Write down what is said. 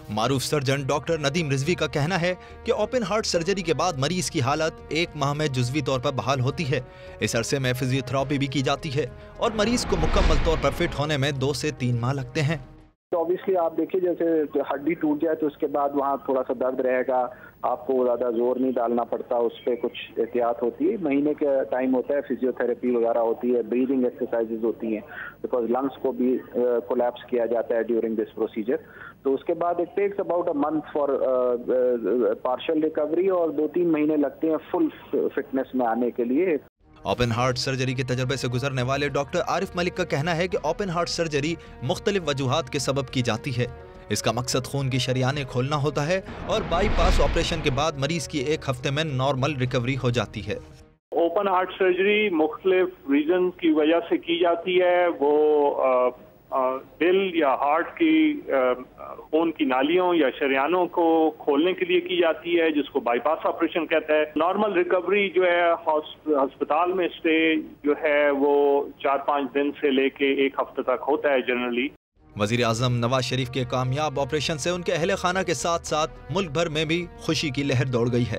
معروف surgeon doctor Nadeem Rizvi کا کہنا ہے کہ اوپن ہارٹ سرجری کے بعد مریض کی حالت 1 ماہ میں جزوی طور پر بحال ہوتی ہے۔ اس عرصے میں فزیوتھراپی بھی کی جاتی ہے اور مریض کو مکمل طور پر فٹ ہونے میں 2 سے 3 ماہ لگتے ہیں۔ تو اوبیسلی آپ دیکھیے جیسے ہڈی ٹوٹ جائے تو اس کے بعد وہاں تھوڑا سا درد رہے گا، آپ کو زیادہ زور نہیں ڈالنا پڑتا، اس پہ کچھ احتیاط ہوتی ہے، مہینے کا ٹائم ہوتا ہے، فزیوتھراپی وغیرہ ہوتی ہے، بریدنگ ایکسرسائزز ہوتی ہیں بیکاز لنگس کو بھی کولیپس کیا جاتا ہے ڈیورنگ دس پروسیجر۔ تو اس کے بعد it takes about a month for partial recovery اور 2-3 مہینے لگتے ہیں فل فٹنس میں آنے کے لیے۔ اوپن ہارٹ سرجری کے تجربے سے گزرنے والے ڈاکٹر عارف ملک کا کہنا ہے کہ اوپن ہارٹ سرجری مختلف وجوہات کے سبب کی جاتی ہے۔ اس کا مقصد خون کی شریانیں کھولنا ہوتا ہے اور بائی پاس آپریشن کے بعد مریض کی 1 ہفتے میں نارمل ریکوری ہو جاتی ہے۔ اوپن ہارٹ سرجری مختلف ریزن کی وجہ سے کی جاتی ہے، وہ دل یا ہارٹ کی خون کی نالیوں یا شریانوں کو کھولنے کے لیے کی جاتی ہے، جس کو بائی پاس آپریشن کہتا ہے۔ نارمل ریکوری جو ہے ہسپتال میں اسٹے جو ہے وہ 4-5 دن سے لے کے 1 ہفتے تک ہوتا ہے جنرلی۔ وزیر اعظم نواز شریف کے کامیاب آپریشن سے ان کے اہل خانہ کے ساتھ ساتھ ملک بھر میں بھی خوشی کی لہر دوڑ گئی ہے۔